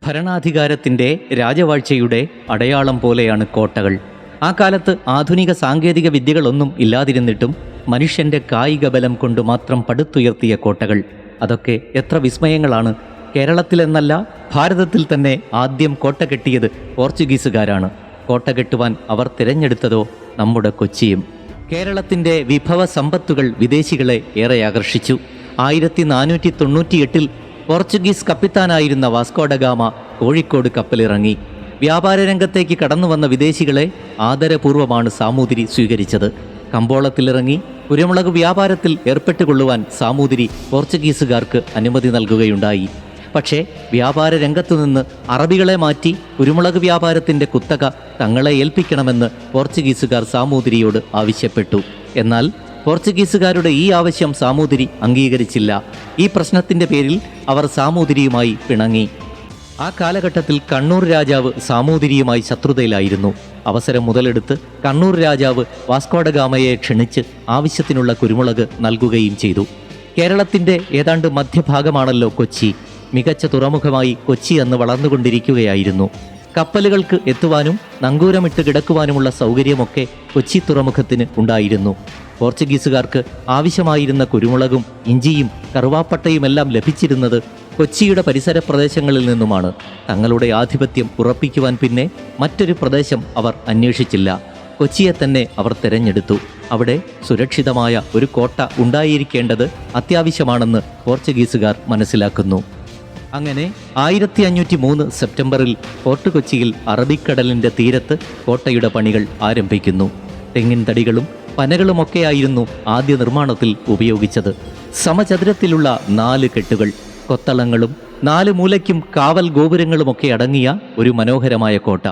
ഭരണാധികാരത്തിൻ്റെ രാജവാഴ്ചയുടെ അടയാളം പോലെയാണ് കോട്ടകൾ. ആ കാലത്ത് ആധുനിക സാങ്കേതിക വിദ്യകളൊന്നും ഇല്ലാതിരുന്നിട്ടും മനുഷ്യൻ്റെ കായിക ബലം കൊണ്ട് മാത്രം പടുത്തുയർത്തിയ കോട്ടകൾ. അതൊക്കെ എത്ര വിസ്മയങ്ങളാണ്! കേരളത്തിലെന്നല്ല, ഭാരതത്തിൽ തന്നെ ആദ്യം കോട്ട കെട്ടിയത് പോർച്ചുഗീസുകാരാണ്. കോട്ട കെട്ടുവാൻ അവർ തിരഞ്ഞെടുത്തതോ നമ്മുടെ കൊച്ചിയും. കേരളത്തിൻ്റെ വിഭവ സമ്പത്തുകൾ വിദേശികളെ ഏറെ ആകർഷിച്ചു. 1498 പോർച്ചുഗീസ് കപ്പിത്താനായിരുന്ന വാസ്കോഡഗാമ കോഴിക്കോട് കപ്പലിറങ്ങി. വ്യാപാര രംഗത്തേക്ക് കടന്നു വന്ന വിദേശികളെ ആദരപൂർവ്വമാണ് സാമൂതിരി സ്വീകരിച്ചത്. കമ്പോളത്തിലിറങ്ങി കുരുമുളക് വ്യാപാരത്തിൽ ഏർപ്പെട്ടുകൊള്ളുവാൻ സാമൂതിരി പോർച്ചുഗീസുകാർക്ക് അനുമതി നൽകുകയുണ്ടായി. പക്ഷേ വ്യാപാര രംഗത്തുനിന്ന് അറബികളെ മാറ്റി കുരുമുളക് വ്യാപാരത്തിൻ്റെ കുത്തക തങ്ങളെ ഏൽപ്പിക്കണമെന്ന് പോർച്ചുഗീസുകാർ സാമൂതിരിയോട് ആവശ്യപ്പെട്ടു. എന്നാൽ പോർച്ചുഗീസുകാരുടെ ഈ ആവശ്യം സാമൂതിരി അംഗീകരിച്ചില്ല. ഈ പ്രശ്നത്തിൻ്റെ പേരിൽ അവർ സാമൂതിരിയുമായി പിണങ്ങി. ആ കാലഘട്ടത്തിൽ കണ്ണൂർ രാജാവ് സാമൂതിരിയുമായി ശത്രുതയിലായിരുന്നു. അവസരം മുതലെടുത്ത് കണ്ണൂർ രാജാവ് വാസ്കോഡഗാമയെ ക്ഷണിച്ച് ആവശ്യത്തിനുള്ള കുരുമുളക് നൽകുകയും ചെയ്തു. കേരളത്തിൻ്റെ ഏതാണ്ട് മധ്യഭാഗമാണല്ലോ കൊച്ചി. മികച്ച തുറമുഖമായി കൊച്ചി അന്ന് വളർന്നുകൊണ്ടിരിക്കുകയായിരുന്നു. കപ്പലുകൾക്ക് എത്തുവാനും നങ്കൂരമിട്ട് കിടക്കുവാനുമുള്ള സൗകര്യമൊക്കെ കൊച്ചി തുറമുഖത്തിന് ഉണ്ടായിരുന്നു. പോർച്ചുഗീസുകാർക്ക് ആവശ്യമായിരുന്ന കുരുമുളകും ഇഞ്ചിയും കറുവാപ്പട്ടയുമെല്ലാം ലഭിച്ചിരുന്നത് കൊച്ചിയുടെ പരിസര പ്രദേശങ്ങളിൽ നിന്നുമാണ്. തങ്ങളുടെ ആധിപത്യം ഉറപ്പിക്കുവാൻ പിന്നെ മറ്റൊരു പ്രദേശം അവർ അന്വേഷിച്ചില്ല. കൊച്ചിയെ തന്നെ അവർ തിരഞ്ഞെടുത്തു. അവിടെ സുരക്ഷിതമായ ഒരു കോട്ട ഉണ്ടായിരിക്കേണ്ടത് അത്യാവശ്യമാണെന്ന് പോർച്ചുഗീസുകാർ മനസ്സിലാക്കുന്നു. അങ്ങനെ 1503 സെപ്റ്റംബറിൽ ഫോർട്ട് കൊച്ചിയിൽ അറബിക്കടലിൻ്റെ തീരത്ത് കോട്ടയുടെ പണികൾ ആരംഭിക്കുന്നു. തെങ്ങിൻ തടികളും പനകളുമൊക്കെയായിരുന്നു ആദ്യ നിർമ്മാണത്തിൽ ഉപയോഗിച്ചത്. സമചതുരത്തിലുള്ള 4 കെട്ടുകൾ, കൊത്തളങ്ങളും 4 മൂലയ്ക്കും കാവൽ ഗോപുരങ്ങളുമൊക്കെ അടങ്ങിയ ഒരു മനോഹരമായ കോട്ട.